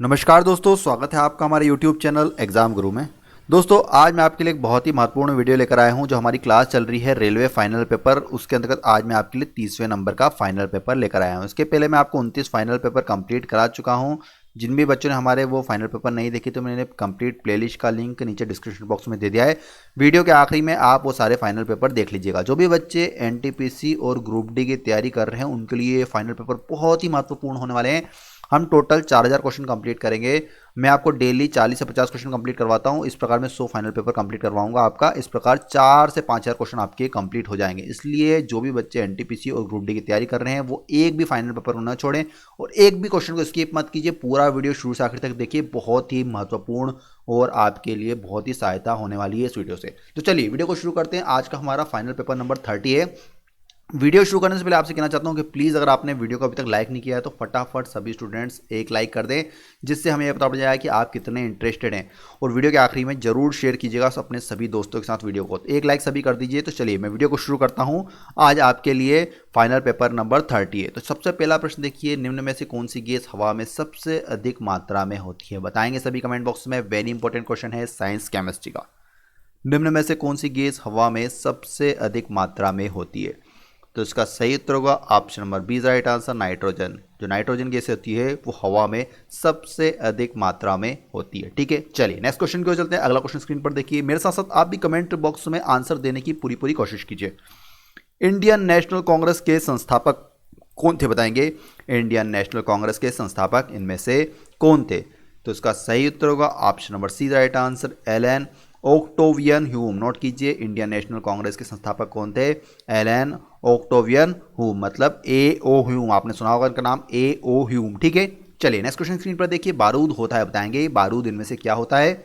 नमस्कार दोस्तों, स्वागत है आपका हमारे YouTube चैनल एग्जाम गुरु में। दोस्तों, आज मैं आपके लिए एक बहुत ही महत्वपूर्ण वीडियो लेकर आया हूं। जो हमारी क्लास चल रही है रेलवे फाइनल पेपर, उसके अंतर्गत आज मैं आपके लिए 30वें नंबर का फाइनल पेपर लेकर आया हूं। इसके पहले मैं आपको 29 फाइनल पेपर कंप्लीट करा चुका हूं। जिन भी बच्चों ने हमारे वो फाइनल पेपर नहीं देखे तो मैंने कंप्लीट प्लेलिस्ट का लिंक नीचे डिस्क्रिप्शन बॉक्स में दे दिया है। वीडियो के आखिरी में आप वो सारे फाइनल पेपर देख लीजिएगा। जो भी बच्चे एनटीपीसी और ग्रुप डी की तैयारी कर रहे हैं उनके लिए ये फाइनल पेपर बहुत ही महत्वपूर्ण होने वाले हैं। हम टोटल 4000 क्वेश्चन कंप्लीट करेंगे। मैं आपको डेली 40 से 50 क्वेश्चन कंप्लीट करवाता हूं। इस प्रकार मैं 100 फाइनल पेपर कंप्लीट करवाऊंगा आपका। इस प्रकार 4 से 5000 क्वेश्चन आपके कंप्लीट हो जाएंगे। इसलिए जो भी बच्चे एनटीपीसी और ग्रुप डी की तैयारी कर रहे हैं वो एक भी फाइनल पेपर ना छोड़ें और एक भी क्वेश्चन को स्किप मत कीजिए। पूरा वीडियो शुरू से आखिर तक देखिए, बहुत ही महत्वपूर्ण और आपके लिए बहुत ही सहायता होने वाली है इस वीडियो से। तो चलिए वीडियो को शुरू करते हैं। आज का हमारा फाइनल पेपर नंबर 30 है। वीडियो शुरू करने से पहले आपसे कहना चाहता हूं कि प्लीज़ अगर आपने वीडियो को अभी तक लाइक नहीं किया है तो फटाफट सभी स्टूडेंट्स एक लाइक कर दें, जिससे हमें यह पता पड़ जाए कि आप कितने इंटरेस्टेड हैं। और वीडियो के आखिरी में जरूर शेयर कीजिएगा अपने सभी दोस्तों के साथ वीडियो को। एक लाइक सभी कर दीजिए। तो चलिए मैं वीडियो को शुरू करता हूँ। आज आपके लिए फाइनल पेपर नंबर 30 है। तो सबसे पहला प्रश्न देखिए, निम्न में से कौन सी गैस हवा में सबसे अधिक मात्रा में होती है? बताएंगे सभी कमेंट बॉक्स में। वेरी इंपॉर्टेंट क्वेश्चन है साइंस केमिस्ट्री का। निम्न में से कौन सी गैस हवा में सबसे अधिक मात्रा में होती है? तो इसका सही उत्तर होगा option number B, right answer, nitrogen. जो नाइट्रोजन गैस होती है वो हवा में सबसे अधिक मात्रा में होती है। ठीक है, चलिए नेक्स्ट क्वेश्चन की ओर चलते हैं। अगला क्वेश्चन स्क्रीन पर देखिए। मेरे साथ साथ आप भी कमेंट बॉक्स में आंसर देने की पूरी कोशिश कीजिए। इंडियन नेशनल कांग्रेस के संस्थापक कौन थे? बताएंगे। इंडियन नेशनल कांग्रेस के संस्थापक इनमें से कौन थे? तो इसका सही उत्तर होगा option number C, right answer, Allan Octavian Hume. Note कीजिए, इंडियन नेशनल कांग्रेस के संस्थापक कौन थे? एलन ओक्टोवियन ह्यूम, मतलब ए ओ ह्यूम। आपने सुना होगा इनका नाम, ए ओ ह्यूम। ठीक है, चलिए नेक्स्ट क्वेश्चन स्क्रीन पर देखिए। बारूद होता है, बताएंगे बारूद इनमें से क्या होता है?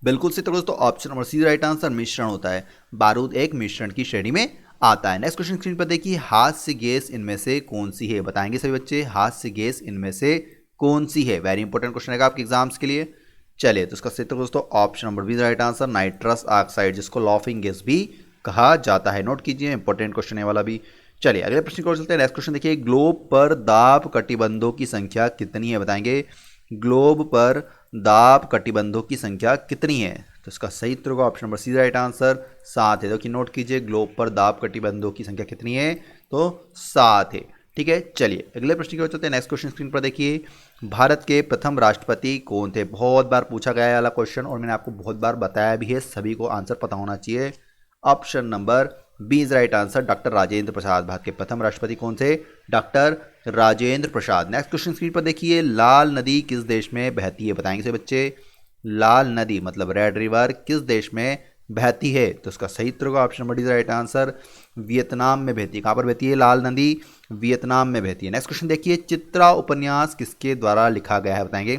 बिल्कुल सही दोस्तों, option number C, right answer, मिश्रण होता है। बारूद एक मिश्रण की श्रेणी में आता है। नेक्स्ट क्वेश्चन स्क्रीन पर देखिए, हास्य गैस इनमें से कौन सी है? बताएंगे सभी बच्चे, हास्य गैस इनमें से कौन सी है? वेरी इंपॉर्टेंट क्वेश्चन है आपके एग्जाम्स के लिए। चलिए तो इसका सही उत्तर दोस्तों option number B, right answer, nitrous oxide, जिसको लॉफिंग गैस भी कहा जाता है। नोट कीजिए, इंपॉर्टेंट क्वेश्चन है वाला भी। चलिए अगले प्रश्न की ओर चलते हैं। नेक्स्ट क्वेश्चन देखिए, ग्लोब पर दाब कटिबंधों की संख्या कितनी है? बताएंगे। ग्लोब पर दाब कटिबंधों की संख्या कितनी है? तो इसका सही उत्तर होगा option number C, right answer, 7 है। देखिए नोट कीजिए, ग्लोब पर दाब कटिबंधों की संख्या कितनी है? तो 7 है। ठीक है, चलिए अगले प्रश्न की ओर चलते हैं। नेक्स्ट क्वेश्चन स्क्रीन पर देखिए, भारत के प्रथम राष्ट्रपति कौन थे? बहुत बार पूछा गया है वाला क्वेश्चन और मैंने आपको बहुत बार बताया भी है, सभी को आंसर पता होना चाहिए। Option number B is right answer, doctor Rajendra Prasad. Bharat के प्रथम राष्ट्रपति कौन थे? Doctor Rajendra Prasad. Next question screen पर देखिए, लाल नदी किस देश में बहती है? बताएंगे से बच्चे। लाल नदी मतलब रेड रिवर किस देश में बहती है? तो इसका सही उत्तर होगा option number D right answer, Vietnam में बहती है। कहाँ पर बहती है लाल नदी? वियतनाम में बहती है। नेक्स्ट क्वेश्चन देखिए, चित्रा उपन्यास किसके द्वारा लिखा गया है? बताएंगे।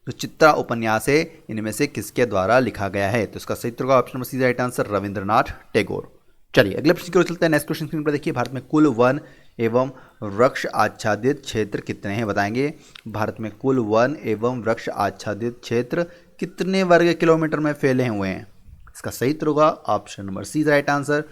तो चित्रा उपन्यास है, इनमें से किसके द्वारा लिखा गया है? तो इसका सही उत्तर होगा option number C right answer, Rabindranath Tagore. चलिए अगले प्रश्न की ओर चलते हैं। नेक्स्ट क्वेश्चन स्क्रीन पर देखिए, भारत में कुल वन एवं वृक्ष आच्छादित क्षेत्र कितने हैं? बताएंगे। भारत में कुल वन एवं वृक्ष आच्छादित क्षेत्र कितने वर्ग किलोमीटर में फैले हुए हैं? इसका सही उत्तर होगा option number C right answer,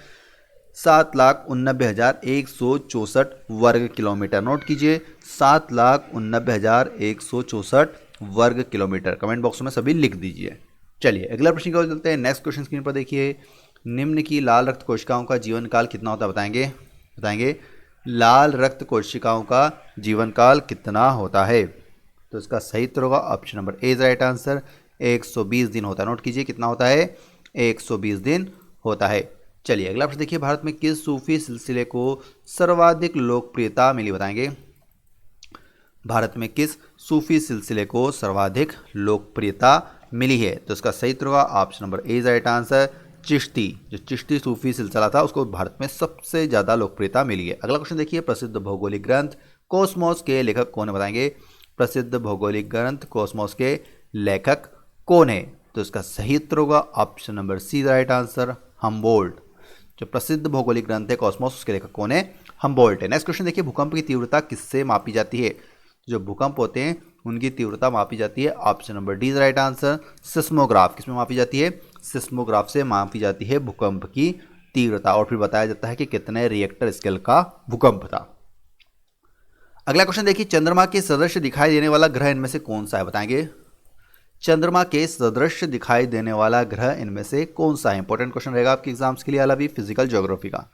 7,89,164 वर्ग किलोमीटर। नोट कीजिए, 7,89,164 वर्ग किलोमीटर। कमेंट बॉक्स में सभी लिख दीजिए। चलिए अगला प्रश्न की ओर चलते हैं। नेक्स्ट क्वेश्चन स्क्रीन पर देखिए, निम्न की लाल रक्त कोशिकाओं का जीवन काल कितना होता है? बताएंगे। बताएंगे, लाल रक्त कोशिकाओं का जीवन काल कितना होता है? तो इसका सही उत्तर होगा option number A right answer, 120 दिन होता है। नोट कीजिए, कितना होता है? 120 दिन होता है। चलिए अगला प्रश्न देखिए, भारत में किस सूफी सिलसिले को सर्वाधिक लोकप्रियता मिली? बताएंगे। भारत में किस सूफी सिलसिले को सर्वाधिक लोकप्रियता मिली है? तो इसका सही उत्तर होगा option number A right answer, Chishti. जो चिश्ती सूफी सिलसिला था उसको भारत में सबसे ज़्यादा लोकप्रियता मिली है। अगला क्वेश्चन देखिए, प्रसिद्ध भौगोलिक ग्रंथ कॉस्मोस के लेखक कौन है? बताएंगे। प्रसिद्ध भौगोलिक ग्रंथ कॉस्मोस के लेखक कौन है? तो इसका सही उत्तर होगा option number C right answer, Humboldt. जो प्रसिद्ध भौगोलिक ग्रंथ है कॉस्मोस, उसके लेखक कौन है? हम्बोल्ट है। नेक्स्ट क्वेश्चन देखिए, भूकंप की तीव्रता किससे मापी जाती है? जो भूकंप होते हैं उनकी तीव्रता मापी जाती है, option number D right answer, seismograph. किसमें मापी जाती है? सिस्मोग्राफ से मापी जाती है भूकंप की तीव्रता। और फिर बताया जाता है कि कितने रिएक्टर स्केल का भूकंप था। अगला क्वेश्चन देखिए, चंद्रमा के सदृश दिखाई देने वाला ग्रह इनमें से कौन सा है, बताएंगे। चंद्रमा के सदृश दिखाई देने वाला ग्रह इनमें से कौन सा है। इंपॉर्टेंट क्वेश्चन रहेगा आपके एग्जाम्स के लिए, अभी फिजिकल ज्योग्राफी का।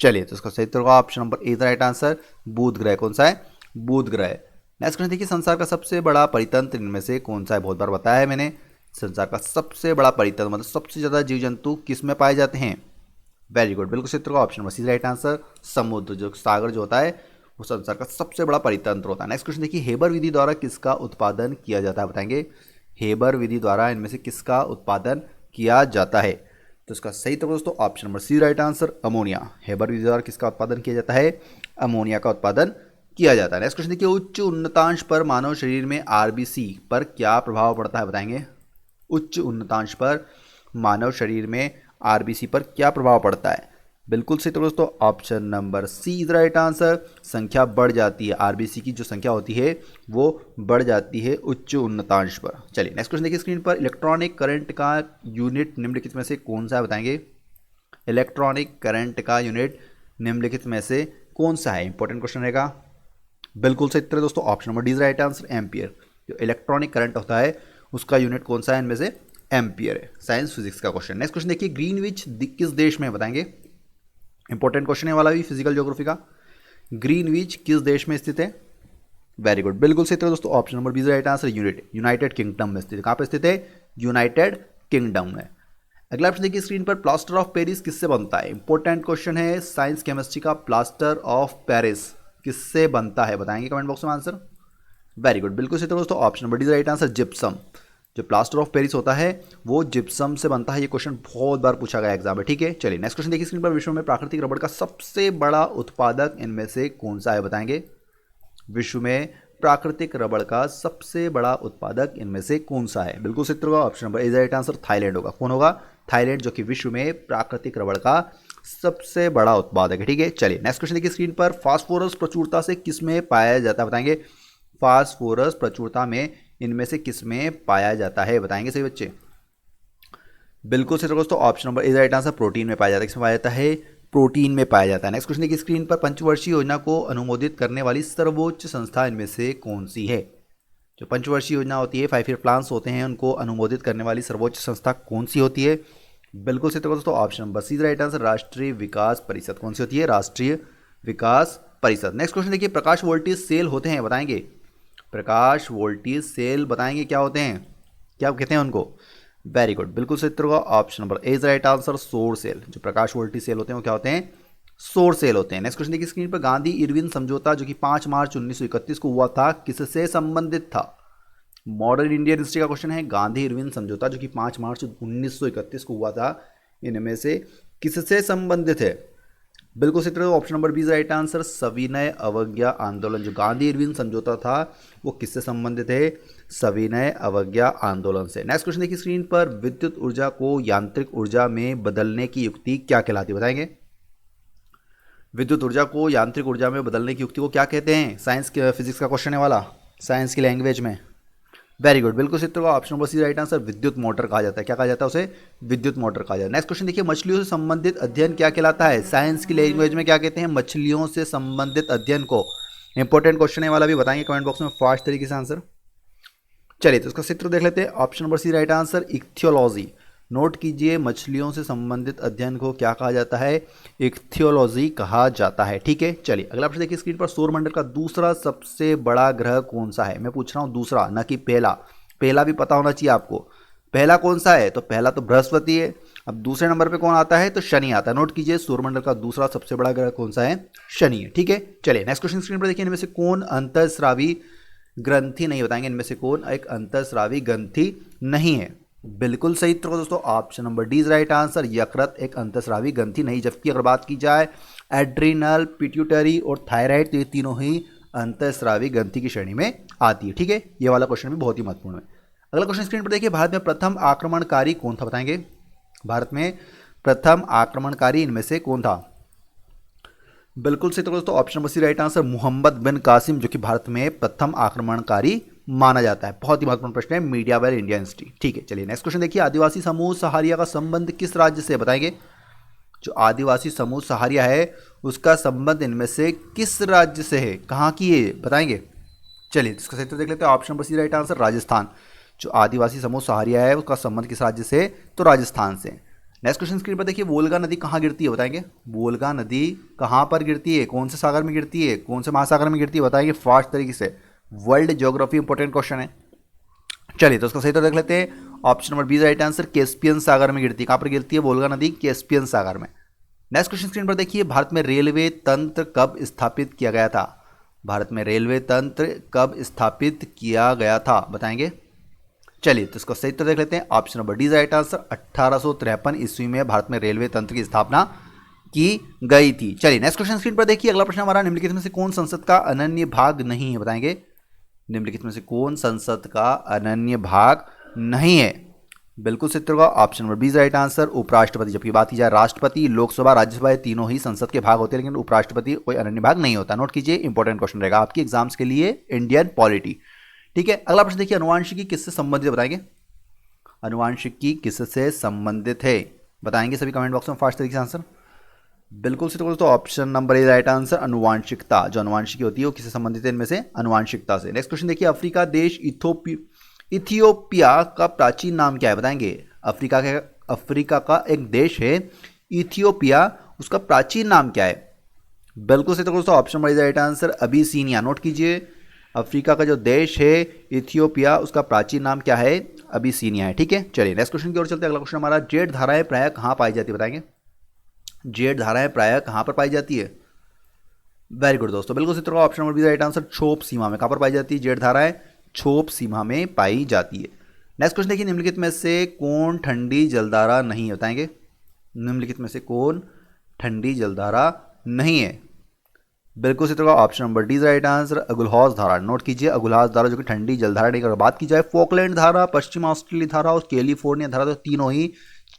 चलिए, तो इसका सही उत्तर होगा option number A right answer, बुध ग्रह। कौन सा है, बुध ग्रह। नेक्स्ट क्वेश्चन देखिए, संसार का सबसे बड़ा परितंत्र इनमें से कौन सा है। बहुत बार बताया है मैंने, संसार का सबसे बड़ा परितंत्र मतलब सबसे ज्यादा जीव जंतु किस में पाए जाते हैं। वेरी गुड, बिल्कुल सही उत्तर होगा option number C right answer, समुद्र। जो सागर जो होता है वो संसार का सबसे बड़ा परितंत्र होता है। नेक्स्ट क्वेश्चन देखिए, हेबर विधि द्वारा किसका उत्पादन किया जाता है, बताएंगे। हेबर विधि द्वारा इनमें से किसका उत्पादन किया जाता है। तो इसका सही उत्तर दोस्तों option number C right answer, ammonia. Haber विधि द्वारा किसका उत्पादन किया जाता है, अमोनिया का उत्पादन किया जाता है। नेक्स्ट क्वेश्चन देखिए, उच्च उन्नतांश पर मानव शरीर में आरबीसी पर क्या प्रभाव पड़ता है, बताएंगे। उच्च उन्नतांश पर मानव शरीर में आरबीसी पर क्या प्रभाव पड़ता है। बिल्कुल सही, तो दोस्तों option number C is right answer, संख्या बढ़ जाती है। आरबीसी की जो संख्या होती है वो बढ़ जाती है उच्च उन्नतांश पर। चलिए नेक्स्ट क्वेश्चन देखिए स्क्रीन पर, इलेक्ट्रॉनिक करंट का यूनिट निम्नलिखित में से कौन सा है, बताएंगे। इलेक्ट्रॉनिक करंट का यूनिट निम्नलिखित में से कौन सा है। इंपॉर्टेंट क्वेश्चन रहेगा। बिल्कुल सही उत्तर है दोस्तों option number D is right answer, ampere. जो इलेक्ट्रॉनिक करंट होता है उसका यूनिट कौन सा है, इनमें से एम्पियर है। साइंस फिजिक्स का क्वेश्चन। नेक्स्ट क्वेश्चन देखिए, ग्रीनविच किस देश में है, बताएंगे। इंपॉर्टेंट क्वेश्चन है वाला भी फिजिकल ज्योग्राफी का। ग्रीनविच किस देश में स्थित है। वेरी गुड, बिल्कुल सही उत्तर दोस्तों option number B is right answer, United Kingdom में स्थित है। कहां पे स्थित है, यूनाइटेड किंगडम में। अगला ऑप्शन देखिए स्क्रीन पर, प्लास्टर ऑफ पेरिस किससे बनता है। इंपॉर्टेंट क्वेश्चन है साइंस केमिस्ट्री का। प्लास्टर ऑफ पेरिस किससे बनता है, बताएंगे कमेंट बॉक्स में आंसर। वेरी गुड, बिल्कुल सही उत्तर दोस्तों option number D right answer, gypsum. जो प्लास्टर ऑफ पेरिस होता है वो जिप्सम से बनता है। ये क्वेश्चन बहुत बार पूछा गया एग्जाम में, ठीक है। चलिए नेक्स्ट क्वेश्चन देखिए स्क्रीन पर, विश्व में प्राकृतिक रबड़ का सबसे बड़ा उत्पादक इनमें से कौन सा है, बताएंगे। विश्व में प्राकृतिक रबड़ का सबसे बड़ा उत्पादक इनमें से कौन सा है। बिल्कुल सही उत्तर होगा option number A right answer, Thailand होगा। कौन होगा, थाईलैंड, जो कि विश्व में प्राकृतिक रबड़ का सबसे बड़ा उत्पादक है, ठीक है। चलिए नेक्स्ट क्वेश्चन देखिए स्क्रीन पर, फास्फोरस प्रचुरता से किस में पाया जाता है, बताएंगे। फास्फोरस प्रचुरता में इनमें से किस में पाया जाता है, बताएंगे सही बच्चे। बिल्कुल सही दोस्तों option number A right answer, protein में पाया जाता है। किसमें पाया जाता है, प्रोटीन में पाया जाता है। नेक्स्ट क्वेश्चन देखिए स्क्रीन पर, पंचवर्षीय योजना को अनुमोदित करने वाली सर्वोच्च संस्था इनमें से कौन सी है। जो पंचवर्षीय योजना होती है, 5 ईयर प्लान्स होते हैं, उनको अनुमोदित करने वाली सर्वोच्च संस्था कौन सी होती है। बिल्कुल सही दोस्तों option number C right answer, राष्ट्रीय विकास परिषद। कौन सी होती है, राष्ट्रीय विकास परिषद। नेक्स्ट क्वेश्चन देखिए, प्रकाश वोल्टेज सेल होते हैं, बताएंगे। प्रकाश वोल्टेज सेल बताएंगे क्या होते हैं, क्या कहते हैं उनको। वेरी गुड, बिल्कुल सही उत्तर होगा option number A is right answer, सौर सेल। जो प्रकाश वोल्टेज सेल होते हैं वो क्या होते हैं, सौर सेल होते हैं। नेक्स्ट क्वेश्चन देखिए स्क्रीन पर, गांधी इरविन समझौता जो कि 5 मार्च 1931 को हुआ था, किससे संबंधित था। मॉडर्न इंडियन हिस्ट्री का क्वेश्चन है। गांधी इरविन समझौता जो कि 5 मार्च 1931 को हुआ था, इनमें से किससे संबंधित है। बिल्कुल सही option number B is right answer, सविनय अवज्ञा आंदोलन। जो गांधी इरविन समझौता था वो किससे संबंधित है, सविनय अवज्ञा आंदोलन से। नेक्स्ट क्वेश्चन देखिए स्क्रीन पर, विद्युत ऊर्जा को यांत्रिक ऊर्जा में बदलने की युक्ति क्या कहलाती है, बताएंगे। विद्युत ऊर्जा को यांत्रिक ऊर्जा में बदलने की युक्ति को क्या कहते हैं। साइंस के फिजिक्स का क्वेश्चन है वाला, साइंस की लैंग्वेज में। वेरी गुड, बिल्कुल सही होगा option number C right answer, विद्युत मोटर कहा जाता है। क्या कहा जाता है उसे, विद्युत मोटर कहा जाता है। नेक्स्ट क्वेश्चन देखिए, मछलियों से संबंधित अध्ययन क्या कहलाता है। साइंस की लैंग्वेज में क्या कहते हैं, मछलियों से संबंधित अध्ययन को। इंपॉर्टेंट क्वेश्चन है वाला भी, बताएंगे कमेंट बॉक्स में फास्ट तरीके से आंसर। चलिए तो इसका चित्र देख लेते हैं। Option number C right answer, ichthyology. Note कीजिए, मछलियों से संबंधित अध्ययन को क्या कहा जाता है, इक्थियोलॉजी कहा जाता है, ठीक है। चलिए अगला प्रश्न देखिए स्क्रीन पर, सौरमंडल का दूसरा सबसे बड़ा ग्रह कौन सा है। मैं पूछ रहा हूँ दूसरा, ना कि पहला। पहला भी पता होना चाहिए आपको, पहला कौन सा है, तो पहला तो बृहस्पति है। अब दूसरे नंबर पे कौन आता है, तो शनि आता है। नोट कीजिए, सौरमंडल का दूसरा सबसे बड़ा ग्रह कौन सा है, शनि है, ठीक है। चलिए नेक्स्ट क्वेश्चन स्क्रीन पर देखिए, इनमें से कौन अंतःस्रावी ग्रंथि नहीं, बताएंगे इनमें से कौन एक अंतःस्रावी ग्रंथि नहीं है। बिल्कुल सही उत्तर दोस्तों option number D is right answer, यकृत एक अंतःस्रावी ग्रंथि नहीं। जबकि अगर बात की जाए एड्रिनल, पिट्यूटरी और थायराइड, तो ये तीनों ही अंतःस्रावी ग्रंथि की श्रेणी में आती है, ठीक है। ये वाला क्वेश्चन भी बहुत ही महत्वपूर्ण है। अगला क्वेश्चन स्क्रीन पर देखिए, भारत में प्रथम आक्रमणकारी कौन था, बताएंगे। भारत में प्रथम आक्रमणकारी इनमें से कौन था। बिल्कुल सही दोस्तों option number C right answer, Muhammad bin Qasim, जो कि भारत में प्रथम आक्रमणकारी माना जाता है। बहुत ही महत्वपूर्ण प्रश्न है, मीडिया वेल इंडिया हिस्ट्री, ठीक है। चलिए नेक्स्ट क्वेश्चन देखिए, आदिवासी समूह सहारिया का संबंध किस राज्य से, बताएंगे। जो आदिवासी समूह सहारिया है उसका संबंध इनमें से किस राज्य से है, कहाँ की है, बताएंगे। चलिए इसका सही उत्तर देख लेते हैं। Option number C right answer, Rajasthan. जो आदिवासी समूह सहारिया है उसका संबंध किस राज्य से, तो राजस्थान से। नेक्स्ट क्वेश्चन स्क्रीन पर देखिए, वोल्गा नदी कहाँ गिरती है, बताएंगे। वोल्गा नदी कहाँ पर गिरती है, कौन से सागर में गिरती है, कौन से महासागर में गिरती है, बताएंगे फास्ट तरीके से। वर्ल्ड ज्योग्राफी इंपॉर्टेंट क्वेश्चन है। चलिए तो उसका सही उत्तर देख लेते हैं। Option number B right answer, Caspian सागर में गिरती है। कहाँ पर गिरती है वोल्गा नदी, कैस्पियन सागर में। नेक्स्ट क्वेश्चन स्क्रीन पर देखिए, भारत में रेलवे तंत्र कब स्थापित किया गया था। भारत में रेलवे तंत्र कब स्थापित किया गया था, बताएंगे। चलिए तो इसको सही उत्तर देख लेते हैं। Option number D right answer, 1853 ईस्वी में भारत में रेलवे तंत्र की स्थापना की गई थी। चलिए नेक्स्ट क्वेश्चन स्क्रीन पर देखिए, अगला प्रश्न हमारा, निम्नलिखित में से कौन संसद का अनन्य भाग नहीं है, बताएंगे। निम्नलिखित में से कौन संसद का अनन्य भाग नहीं है। बिल्कुल सही उत्तर होगा option number B right answer, उपराष्ट्रपति। जबकि बात की जाए राष्ट्रपति, लोकसभा, राज्यसभा, ये तीनों ही संसद के भाग होते हैं, लेकिन उपराष्ट्रपति कोई अनन्य भाग नहीं होता। नोट कीजिए, इंपॉर्टेंट क्वेश्चन रहेगा आपकी एग्जाम्स के लिए, इंडियन पॉलिटी। ठीक है, अगला प्रश्न देखिए, अनुवांशिकी किससे संबंधित है, बताएंगे। अनुवांशिकी किससे संबंधित है, बताएंगे सभी कमेंट बॉक्स में फास्ट तरीके से आंसर। बिल्कुल सही तो option number A right answer, अनुवांशिकता। जो अनुवांशिकी होती है वो किससे संबंधित है, इनमें से अनुवांशिकता से। नेक्स्ट क्वेश्चन देखिए, अफ्रीका देश इथियोपिया का प्राचीन नाम क्या है, बताएंगे। अफ्रीका का एक देश है इथियोपिया, उसका प्राचीन नाम क्या है। बिल्कुल सही तो option number right answer, Abyssinia. Note कीजिए, अफ्रीका का जो देश है इथियोपिया, उसका प्राचीन नाम क्या है, अबिसीनिया है। ठीक है, चलिए नेक्स्ट क्वेश्चन की ओर चलते हैं। अगला क्वेश्चन हमारा, जेड धाराएं प्रायः कहाँ पाई जाती है, बताएंगे। जेड धाराएं प्रायः कहाँ पर पाई जाती है। वेरी गुड दोस्तों, बिल्कुल सही option number B right answer, क्षोभ सीमा में। कहाँ पर पाई जाती है जेड धाराएं, क्षोभ सीमा में पाई जाती है। नेक्स्ट क्वेश्चन देखिए, निम्नलिखित में से कौन ठंडी जलधारा नहीं है, बताएंगे। निम्नलिखित में से कौन ठंडी जलधारा नहीं है। बिल्कुल सही option number D right answer, Agulhas धारा। नोट कीजिए, अगुलहौस धारा जो कि ठंडी जलधारा नहीं। अगर बात की जाए फोकलैंड धारा, पश्चिम ऑस्ट्रेलिया धारा और कैलिफोर्निया धारा, तो तीनों ही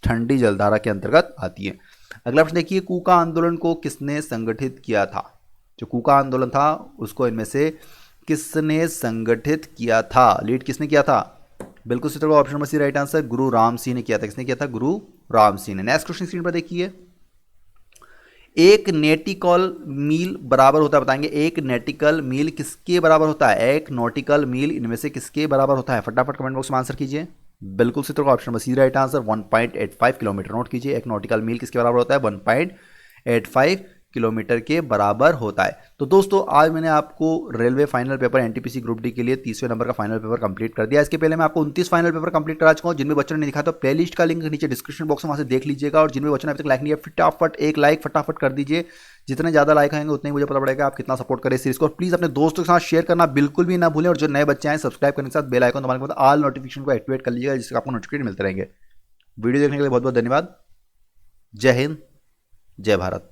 ठंडी जलधारा के अंतर्गत आती है। अगला प्रश्न देखिए, कूका आंदोलन को किसने संगठित किया था। जो कूका आंदोलन था उसको इनमें से किसने संगठित किया था, लीड किसने किया था। बिल्कुल सही option number C right answer, Guru Ram Singh ने किया था। किसने किया था, गुरु राम सिंह ने। नेक्स्ट क्वेश्चन स्क्रीन पर देखिए, एक नेटिकल मील बराबर होता है, बताएंगे। एक नेटिकल मील किसके बराबर होता है, एक नॉटिकल मील इनमें से किसके बराबर होता है, फटाफट कमेंट बॉक्स में आंसर कीजिए। बिल्कुल सही option number C right answer, 1.85 kilometre. Note कीजिए, एक नॉटिकल मील किसके बराबर होता है, 1.85 किलोमीटर के बराबर होता है। तो दोस्तों आज मैंने आपको railway final paper NTPC group D के लिए 30वें नंबर का फाइनल पेपर कंप्लीट कर दिया। इसके पहले मैं आपको 29 फाइनल पेपर कंप्लीट करा चुका हूं। जिनमें बच्चों ने नहीं दिखा तो प्लेलिस्ट का लिंक नीचे डिस्क्रिप्शन बॉक्स में वहां से देख लीजिएगा। और जिनमें बच्चों ने अभी तक लाइक नहीं किया, फटाफट एक लाइक फटाफट कर दीजिए। जितने ज़्यादा लाइक आएंगे उतने ही मुझे पता पड़ेगा आप कितना सपोर्ट करें सीरीज को। और प्लीज़ अपने दोस्तों के साथ शेयर करना बिल्कुल भी ना भूलें। और जो नए बच्चे हैं सब्सक्राइब करने के साथ बेल आइकन दबाने के बाद ऑल नोटिफिकेशन को एक्टिवेट कर लीजिएगा, जिससे आपको नोटिफिकेशन मिलते रहेंगे। वीडियो देखने के लिए बहुत बहुत धन्यवाद। जय हिंद, जय भारत।